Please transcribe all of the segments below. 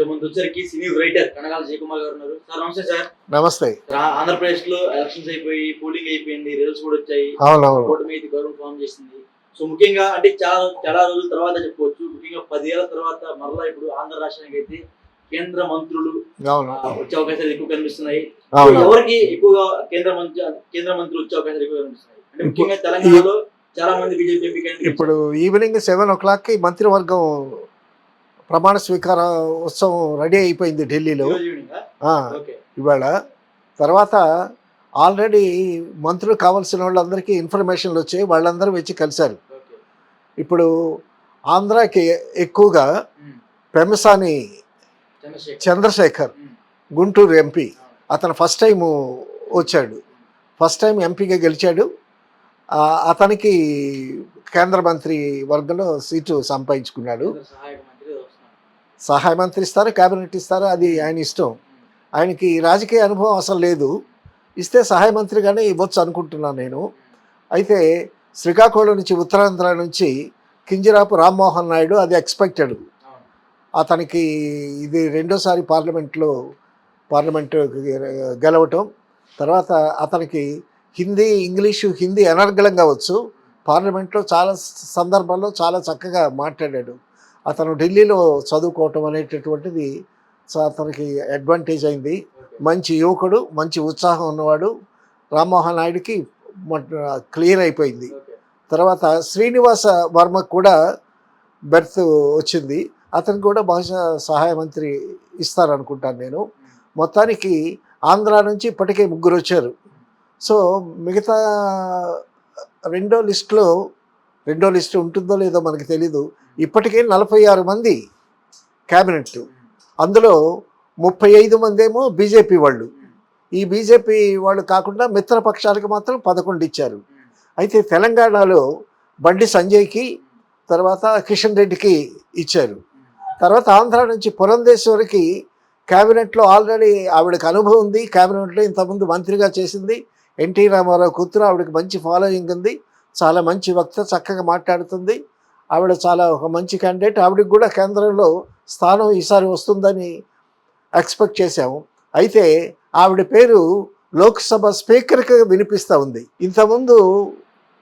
ముందు వచ్చరికి సినీ రైటర్ కనగాల జయకుమార్ గారు ఉన్నారు. సార్ నమస్తే సార్. నమస్తే. ఆంధ్రప్రదేశ్ లో ఎలక్షన్స్ అయిపోయి పోలింగ్ అయిపోయింది, రిజల్ట్స్ కూడా వచ్చాయి. అవునవును. కూటమి అయితే గవర్నమెంట్ ఫామ్ చేసింది. సో ముఖ్యంగా అంటే చాలా చాలా రోజుల తర్వాత చెప్పుకోవచ్చు, ముఖ్యంగా 10 ఏళ్ల తర్వాత మరలా ఇప్పుడు ఆంధ్ర రాష్ట్రానికి అయితే కేంద్ర మంత్రులు వచ్చే అవకాశాలు ఎక్కువ కనిపిస్తున్నాయి. ఎవరికి ఎక్కువగా కేంద్ర మంత్రులు వచ్చే అవకాశాలు ఎక్కువ కనిపిస్తున్నాయి అంటే ముఖ్యంగా తెలంగాణలో చాలా మంది బీజేపీ ఎంపీ ఇప్పుడు ఈవినింగ్ 7 o'clock మంత్రివర్గం ప్రమాణ స్వీకార ఉత్సవం రెడీ అయిపోయింది ఢిల్లీలో ఇవాళ. తర్వాత ఆల్రెడీ మంత్రులు కావాల్సిన వాళ్ళందరికీ ఇన్ఫర్మేషన్లు వచ్చాయి, వాళ్ళందరూ వచ్చి కలిశారు. ఇప్పుడు ఆంధ్రాకి ఎక్కువగా పెమ్మసాని చంద్రశేఖర్ గుంటూరు ఎంపీ, అతను ఫస్ట్ టైం వచ్చాడు, ఫస్ట్ టైం ఎంపీగా గెలిచాడు. అతనికి కేంద్ర మంత్రి వర్గంలో సీటు సంపాదించుకున్నాడు. సహాయ మంత్రి ఇస్తారు, క్యాబినెట్ ఇస్తారు, అది ఆయన ఇష్టం. ఆయనకి రాజకీయ అనుభవం అసలు లేదు, ఇస్తే సహాయ మంత్రిగానే ఇవ్వచ్చు అనుకుంటున్నాను నేను. అయితే శ్రీకాకుళం నుంచి ఉత్తరాంధ్ర నుంచి కింజరాపు రామ్మోహన్ నాయుడు, అది ఎక్స్పెక్టెడ్. అతనికి ఇది రెండోసారి పార్లమెంటు గెలవటం. తర్వాత అతనికి హిందీ అనర్గళంగా వచ్చు. పార్లమెంట్లో చాలా సందర్భాల్లో చాలా చక్కగా మాట్లాడాడు. అతను ఢిల్లీలో చదువుకోవటం అనేటటువంటిది అతనికి అడ్వాంటేజ్ అయింది. మంచి యువకుడు, మంచి ఉత్సాహం ఉన్నవాడు. రామ్మోహన్ నాయుడికి క్లియర్ అయిపోయింది. తర్వాత శ్రీనివాస వర్మకు కూడా బెర్త్ వచ్చింది, అతనికి కూడా బహుశా సహాయ మంత్రి ఇస్తారనుకుంటాను నేను. మొత్తానికి ఆంధ్ర నుంచి ఇప్పటికే 3 వచ్చారు. సో మిగతా రెండో లిస్టు ఉంటుందో లేదో మనకు తెలీదు. ఇప్పటికే 46 మంది క్యాబినెట్, అందులో 35 మంది ఏమో బీజేపీ వాళ్ళు. ఈ బీజేపీ వాళ్ళు కాకుండా మిత్రపక్షాలకు మాత్రం 11 ఇచ్చారు. అయితే తెలంగాణలో బండి సంజయ్కి, తర్వాత కిషన్ రెడ్డికి ఇచ్చారు. తర్వాత ఆంధ్ర నుంచి పురంధేశ్వరికి క్యాబినెట్లో ఆల్రెడీ ఆవిడకి అనుభవం ఉంది, క్యాబినెట్లో ఇంతకుముందు మంత్రిగా చేసింది. ఎన్టీ రామారావు కూతురు, ఆవిడకి మంచి ఫాలోయింగ్ ఉంది, చాలా మంచి వక్త, చక్కగా మాట్లాడుతుంది. ఆవిడ చాలా ఒక మంచి క్యాండిడేట్. ఆవిడకి కూడా కేంద్రంలో స్థానం ఈసారి వస్తుందని ఎక్స్పెక్ట్ చేశాము. అయితే ఆవిడ పేరు లోక్సభ స్పీకర్కి వినిపిస్తూ ఉంది. ఇంతకుముందు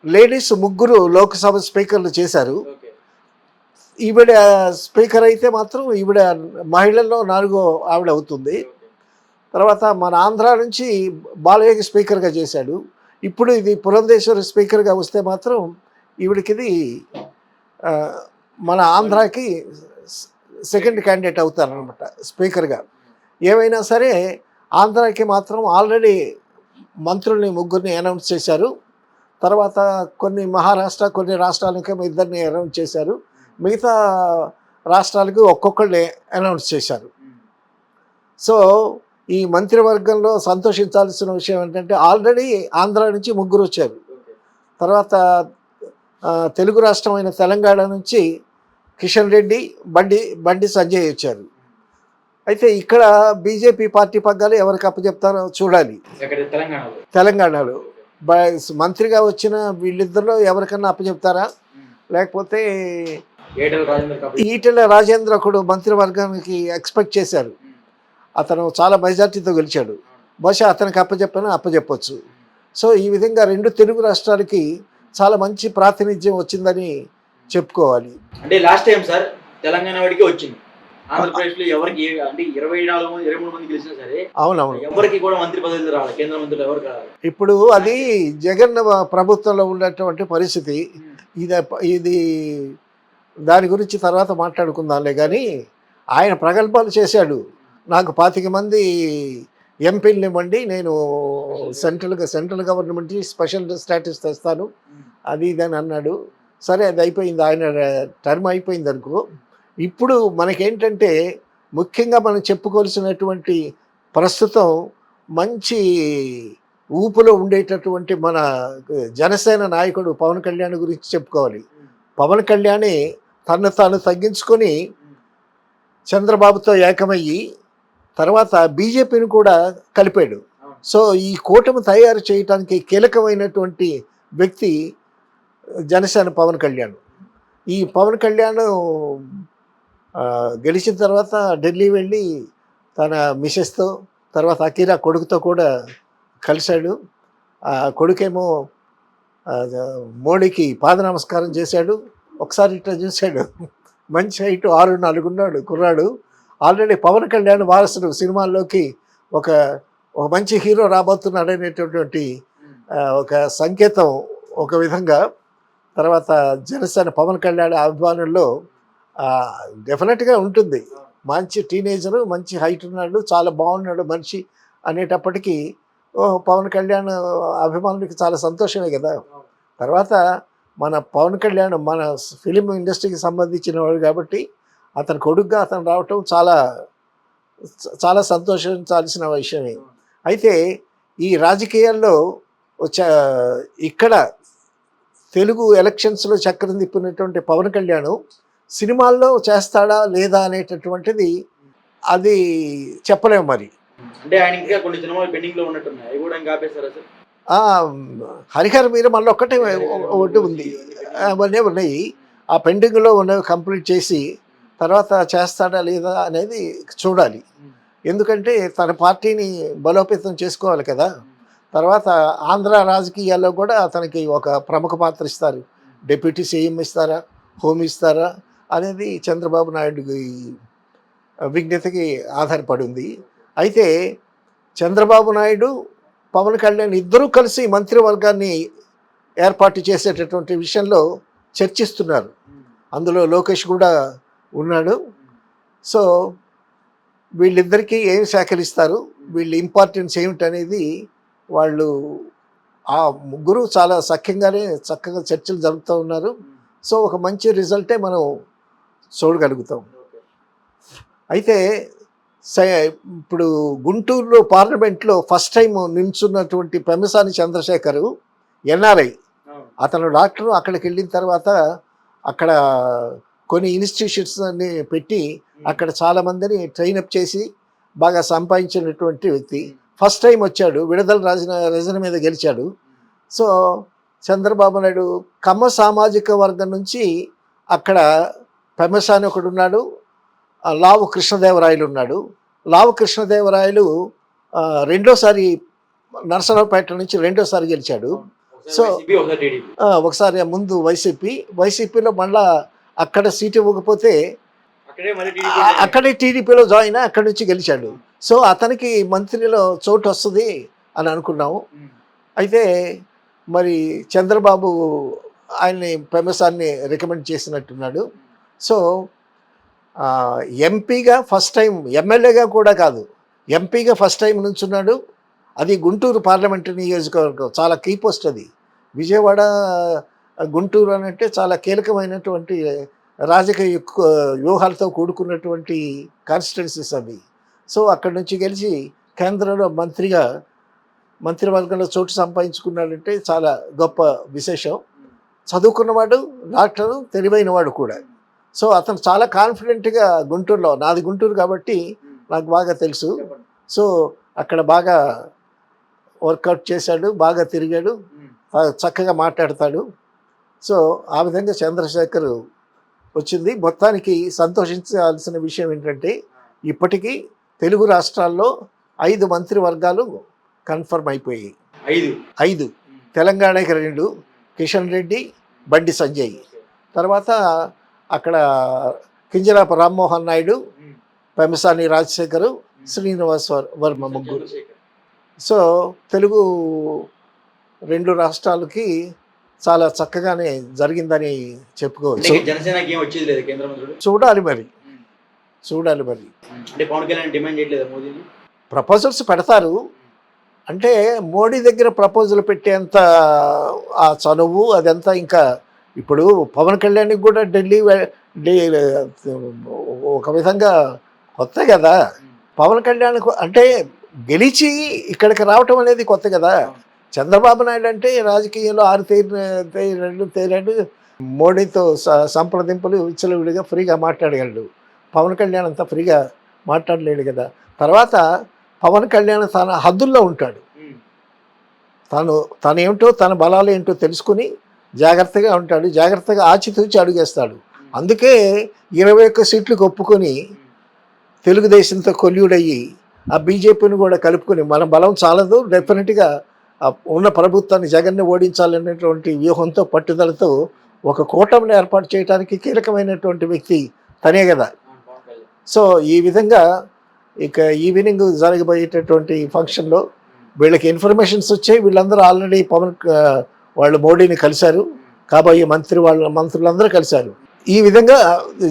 లేడీస్ 3 లోక్సభ స్పీకర్లు చేశారు. ఈవిడ స్పీకర్ అయితే మాత్రం ఈవిడ మహిళల్లో 4వ ఆవిడ అవుతుంది. తర్వాత మన ఆంధ్ర నుంచి బాలయ్యకి స్పీకర్గా చేశాడు. ఇప్పుడు ఇది పురంధేశ్వరి స్పీకర్గా వస్తే మాత్రం ఈవిడికిది మన ఆంధ్రాకి సెకండ్ క్యాండిడేట్ అవుతారనమాట స్పీకర్గా. ఏమైనా సరే ఆంధ్రాకి మాత్రం ఆల్రెడీ మంత్రుల్ని 3 అనౌన్స్ చేశారు. తర్వాత కొన్ని మహారాష్ట్ర, కొన్ని రాష్ట్రాలకి 2 అనౌన్స్ చేశారు. మిగతా రాష్ట్రాలకు ఒక్కొక్కళ్ళని అనౌన్స్ చేశారు. సో ఈ మంత్రివర్గంలో సంతోషించాల్సిన విషయం ఏంటంటే ఆల్రెడీ ఆంధ్ర నుంచి 3 వచ్చారు. తర్వాత తెలుగు రాష్ట్రమైన తెలంగాణ నుంచి కిషన్ రెడ్డి, బండి సంజయ్ వచ్చారు. అయితే ఇక్కడ బీజేపీ పార్టీ పగ్గాలు ఎవరికి అప్పచెప్తారో చూడాలి. తెలంగాణలో మంత్రిగా వచ్చిన వీళ్ళిద్దరిలో ఎవరికన్నా అప్పచెప్తారా, లేకపోతే ఈటెల రాజేంద్ర ఒకడు మంత్రివర్గానికి ఎక్స్పెక్ట్ చేశారు. అతను చాలా మెజార్టీతో గెలిచాడు, బహుశా అతనికి అప్పచెప్పొచ్చు. సో ఈ విధంగా 2 తెలుగు రాష్ట్రాలకి చాలా మంచి ప్రాతినిధ్యం వచ్చిందని చెప్పుకోవాలి. అంటే లాస్ట్ టైం సార్ తెలంగాణ వాడికి వచ్చింది, ఆంధ్రప్రదేశ్లో ఎవరికి అంటే 23 మంది గెలిచినా సరే అవునవును ఎవరికి కూడా మంత్రి పదవులు రావాలి, కేంద్ర మంత్రులు ఎవరు కావాలి. ఇప్పుడు అది జగన్ ప్రభుత్వంలో ఉన్నటువంటి పరిస్థితి. ఇది దాని గురించి తర్వాత మాట్లాడుకుందాంలే. కానీ ఆయన ప్రగల్భాలు చేశాడు, నాకు 25 మంది ఎంపీలను ఇవ్వండి, నేను సెంట్రల్ గవర్నమెంట్ స్పెషల్ స్టాటస్ తెస్తాను, అది ఇది అని అన్నాడు. సరే అది అయిపోయింది, ఆయన టర్మ్ అయిపోయింది అనుకో. ఇప్పుడు మనకేంటంటే ముఖ్యంగా మనం చెప్పుకోవాల్సినటువంటి ప్రస్తుతం మంచి ఊపులో ఉండేటటువంటి మన జనసేన నాయకుడు పవన్ కళ్యాణ్ గురించి చెప్పుకోవాలి. పవన్ కళ్యాణే తను తాను తగ్గించుకొని చంద్రబాబుతో ఏకమయ్యి తర్వాత బీజేపీని కూడా కలిపాడు. సో ఈ కూటమి తయారు చేయడానికి కీలకమైనటువంటి వ్యక్తి జనసేన పవన్ కళ్యాణ్. ఈ పవన్ కళ్యాణ్ గెలిచిన తర్వాత ఢిల్లీ వెళ్ళి తన మిసెస్తో తర్వాత అకీరా కొడుకుతో కూడా కలిశాడు. ఆ కొడుకేమో మోడీకి పాద నమస్కారం చేశాడు. ఒకసారి ఇట్లా చూశాడు, మంచి హైట్ 6'4" ఉన్నాడు కుర్రాడు. ఆల్రెడీ పవన్ కళ్యాణ్ వారసుడు సినిమాల్లోకి ఒక మంచి హీరో రాబోతున్నాడు అనేటటువంటి ఒక సంకేతం ఒక విధంగా. తర్వాత జనసేన పవన్ కళ్యాణ్ అభిమానుల్లో డెఫినెట్గా ఉంటుంది. మంచి టీనేజరు, మంచి హైట్ ఉన్నాడు, చాలా బాగున్నాడు మనిషి అనేటప్పటికీ పవన్ కళ్యాణ్ అభిమానులకి చాలా సంతోషమే కదా. తర్వాత మన పవన్ కళ్యాణ్ మన ఫిలిం ఇండస్ట్రీకి సంబంధించిన వాడు కాబట్టి అతని కొడుకుగా అతను రావటం చాలా చాలా సంతోషించాల్సిన విషయమే. అయితే ఈ రాజకీయాల్లో ఇక్కడ తెలుగు ఎలక్షన్స్లో చక్రం తిప్పినటువంటి పవన్ కళ్యాణ్ సినిమాల్లో చేస్తాడా లేదా అనేటటువంటిది అది చెప్పలేము మరి. అంటే ఆయన ఇంకా కొన్ని సినిమాలు పెండింగ్లో ఉన్నట్టున్నాయి, అవి కూడా ఇంకా ఆపేస్తారా సార్? హరిహర వీర మళ్ళీ ఒకటి ఉంది, అవన్నీ ఉన్నాయి. ఆ పెండింగ్లో ఉన్నవి కంప్లీట్ చేసి తర్వాత చేస్తాడా లేదా అనేది చూడాలి. ఎందుకంటే తన పార్టీని బలోపేతం చేసుకోవాలి కదా. తర్వాత ఆంధ్ర రాజకీయాల్లో కూడా అతనికి ఒక ప్రముఖ పాత్ర ఇస్తారు. డిప్యూటీ సీఎం ఇస్తారా, హోమ్ ఇస్తారా అనేది చంద్రబాబు నాయుడు విజ్ఞతకి ఆధారపడి ఉంది. అయితే చంద్రబాబు నాయుడు పవన్ కళ్యాణ్ ఇద్దరూ కలిసి మంత్రివర్గాన్ని ఏర్పాటు చేసేటటువంటి విషయంలో చర్చిస్తున్నారు. అందులో లోకేష్ కూడా ఉన్నాడు. సో వీళ్ళిద్దరికీ ఏం సేకరిస్తారు, వీళ్ళ ఇంపార్టెన్స్ ఏమిటనేది వాళ్ళు ఆ ముగ్గురు చాలా చక్కగా చర్చలు జరుపుతూ ఉన్నారు. సో ఒక మంచి రిజల్టే మనం చూడగలుగుతాం. అయితే ఇప్పుడు గుంటూరులో పార్లమెంట్లో ఫస్ట్ టైం నిల్చున్నటువంటి పెమ్మసాని చంద్రశేఖర్ ఎన్ఆర్ఐ, అతను డాక్టరు. అక్కడికి వెళ్ళిన తర్వాత అక్కడ కొన్ని ఇన్స్టిట్యూషన్స్ అన్ని పెట్టి అక్కడ చాలామందిని ట్రైనప్ చేసి బాగా సంపాదించినటువంటి వ్యక్తి. ఫస్ట్ టైం వచ్చాడు, విడుదల రజన మీద గెలిచాడు. సో చంద్రబాబు నాయుడు కమ్మ సామాజిక వర్గం నుంచి అక్కడ పెమ్మసాని ఒకడు ఉన్నాడు, లావు కృష్ణదేవరాయలు ఉన్నాడు. లావు కృష్ణదేవరాయలు రెండోసారి నరసరావుపేట నుంచి రెండోసారి గెలిచాడు. సో ఒకసారి ముందు వైసీపీలో మళ్ళా అక్కడ సీటు ఇవ్వకపోతే అక్కడే టీడీపీలో జాయిన్ అక్కడి నుంచి గెలిచాడు. సో అతనికి మంత్రిలో చోటు వస్తుంది అని అనుకున్నాము. అయితే మరి చంద్రబాబు ఆయన్ని పెమ్మసాన్ని రికమెండ్ చేసినట్టున్నాడు. సో ఎంపీగా ఫస్ట్ టైం, ఎమ్మెల్యేగా కూడా కాదు, ఎంపీగా ఫస్ట్ టైం నుంచున్నాడు. అది గుంటూరు పార్లమెంటు నియోజకవర్గం, చాలా కీ పోస్ట్ అది. విజయవాడ గుంటూరు అని అంటే చాలా కీలకమైనటువంటి రాజకీయ వ్యూహాలతో కూడుకున్నటువంటి కాన్స్టిట్యున్సీస్ అవి. సో అక్కడి నుంచి గెలిచి కేంద్రంలో మంత్రివర్గంలో చోటు సంపాదించుకున్నాడంటే చాలా గొప్ప విశేషం. చదువుకున్నవాడు, డాక్టరు, తెలివైనవాడు కూడా. సో అతను చాలా కాన్ఫిడెంట్గా గుంటూరులో, నాది గుంటూరు కాబట్టి నాకు బాగా తెలుసు. సో అక్కడ బాగా వర్కౌట్ చేశాడు, బాగా తిరిగాడు, చక్కగా మాట్లాడతాడు. సో ఆ విధంగా చంద్రశేఖర్ వచ్చింది. మొత్తానికి సంతోషించాల్సిన విషయం ఏంటంటే ఇప్పటికీ తెలుగు రాష్ట్రాల్లో 5 మంత్రివర్గాలు కన్ఫర్మ్ అయిపోయాయి. 5 తెలంగాణకి 2, కిషన్ రెడ్డి, బండి సంజయ్. తర్వాత అక్కడ కింజరాపు రామ్మోహన్ నాయుడు, పెమ్మసాని రాజశేఖరు, శ్రీనివాస్ వర్మ ముగ్గురు. సో తెలుగు 2 రాష్ట్రాలకి చాలా చక్కగానే జరిగిందని చెప్పుకోవచ్చు. చూడాలి మరి. ప్రపోజల్స్ పెడతారు అంటే మోడీ దగ్గర ప్రపోజల్ పెట్టేంత ఆ చనువు అదంతా ఇంకా ఇప్పుడు పవన్ కళ్యాణ్కి కూడా ఢిల్లీ ఒక విధంగా కొత్త కదా. పవన్ కళ్యాణ్ అంటే గెలిచి ఇక్కడికి రావటం అనేది కొత్త కదా. చంద్రబాబు నాయుడు అంటే రాజకీయంలో తేరాడు, మోడీతో సంప్రదింపులు విచ్చలవిడిగా ఫ్రీగా మాట్లాడగలడు. పవన్ కళ్యాణ్ అంతా ఫ్రీగా మాట్లాడలేడు కదా. తర్వాత పవన్ కళ్యాణ్ తన హద్దుల్లో ఉంటాడు. తను ఏమిటో, తన బలాలు ఏంటో తెలుసుకుని జాగ్రత్తగా ఉంటాడు, జాగ్రత్తగా ఆచితూచి అడుగేస్తాడు. అందుకే 21 సీట్లకు ఒప్పుకొని తెలుగుదేశంతో కొల్యూడయ్యి ఆ బీజేపీని కూడా కలుపుకొని మన బలం చాలదు, డెఫినెట్గా ఉన్న ప్రభుత్వాన్ని జగన్ని ఓడించాలనేటువంటి వ్యూహంతో పట్టుదలతో ఒక కూటమిని ఏర్పాటు చేయడానికి కీలకమైనటువంటి వ్యక్తి తనే కదా. సో ఈ విధంగా ఇక ఈవినింగ్ జరగబోయేటటువంటి ఫంక్షన్లో వీళ్ళకి ఇన్ఫర్మేషన్స్ వచ్చాయి. వీళ్ళందరూ ఆల్రెడీ వాళ్ళు మోడీని కలిశారు, కాబోయే మంత్రులందరూ కలిశారు. ఈ విధంగా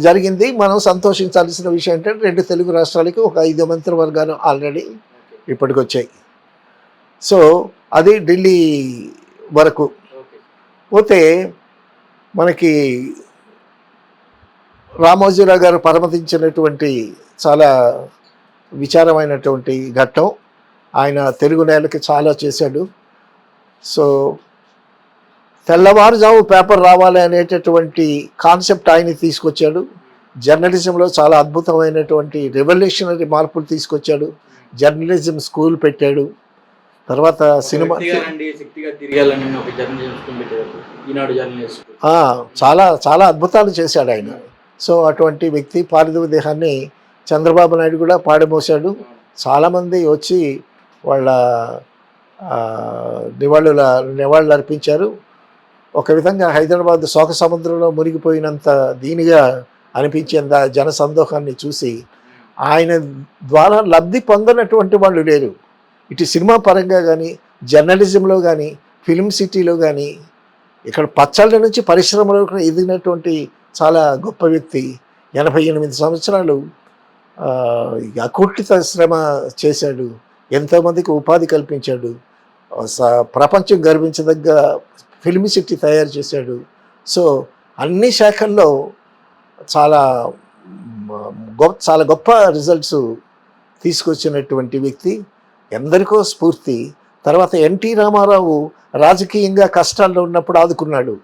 జరిగింది. మనం సంతోషించాల్సిన విషయం ఏంటంటే 2 తెలుగు రాష్ట్రాలకి ఒక 5 మంత్రివర్గాలు ఆల్రెడీ ఇప్పటికొచ్చాయి. సో అది ఢిల్లీ వరకు. పోతే మనకి రామోజీరావు గారు పరమతించినటువంటి చాలా విచారమైనటువంటి ఘట్టం. ఆయన తెలుగు నేలకి చాలా చేశాడు. సో తెల్లవారుజాము పేపర్ రావాలి అనేటటువంటి కాన్సెప్ట్ ఆయన తీసుకొచ్చాడు. జర్నలిజంలో చాలా అద్భుతమైనటువంటి రెవల్యూషనరీ మార్పులు తీసుకొచ్చాడు. జర్నలిజం స్కూల్ పెట్టాడు. తర్వాత సినిమా చాలా చాలా అద్భుతాలు చేశాడు ఆయన. సో అటువంటి వ్యక్తి పారిదవ దేహాన్ని చంద్రబాబు నాయుడు కూడా పాడిమోశాడు. చాలామంది వచ్చి వాళ్ళ నివాళులు అర్పించారు. ఒక విధంగా హైదరాబాద్ శోక సముద్రంలో మునిగిపోయినంత దీనిగా అనిపించేంత జన సందోహాన్ని చూసి ఆయన ద్వారా లబ్ధి పొందనటువంటి వాళ్ళు లేరు. ఇటు సినిమా పరంగా కానీ, జర్నలిజంలో కానీ, ఫిల్మ్ సిటీలో కానీ, ఇక్కడ పచ్చళ్ళ నుంచి పరిశ్రమలో ఎదిగినటువంటి చాలా గొప్ప వ్యక్తి. 88 సంవత్సరాలు అకుటిత శ్రమ చేశాడు. ఎంతోమందికి ఉపాధి కల్పించాడు. ప్రపంచం గర్వించదగ్గ ఫిల్మ్ సిటీ తయారు చేశాడు. సో అన్ని శాఖల్లో చాలా గొప్ప రిజల్ట్స్ తీసుకొచ్చినటువంటి వ్యక్తి, ఎందరికో స్ఫూర్తి. తర్వాత ఎన్టీ రామారావు రాజకీయంగా కష్టాల్లో ఉన్నప్పుడు ఆదుకున్నాడు.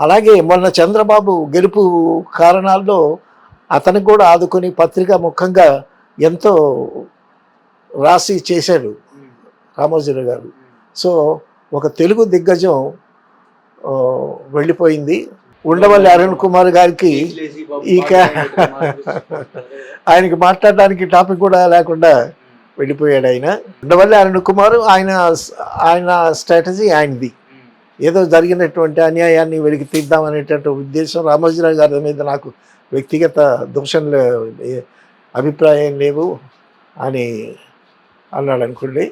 అలాగే మొన్న చంద్రబాబు గెలుపు కారణాల్లో అతనికి కూడా ఆదుకొని పత్రికా ముఖంగా ఎంతో రాసి చేశాడు రామోజీరావు గారు. సో ఒక తెలుగు దిగ్గజం వెళ్ళిపోయింది. ఉండవల్లి అరుణ్ కుమార్ గారికి ఆయనకి మాట్లాడడానికి టాపిక్ కూడా లేకుండా వెళ్ళిపోయాడు ఆయన. ఉండవల్లి అరుణ్ కుమార్ ఆయన స్ట్రాటజీ ఆయనది. ఏదో జరిగినటువంటి అన్యాయాన్ని వెలికి తీద్దామనేటటువంటి ఉద్దేశం. రామోజీరావు గారి మీద నాకు వ్యక్తిగత దోషంలో అభిప్రాయం లేవు అని అన్నాడు అనుకోండి.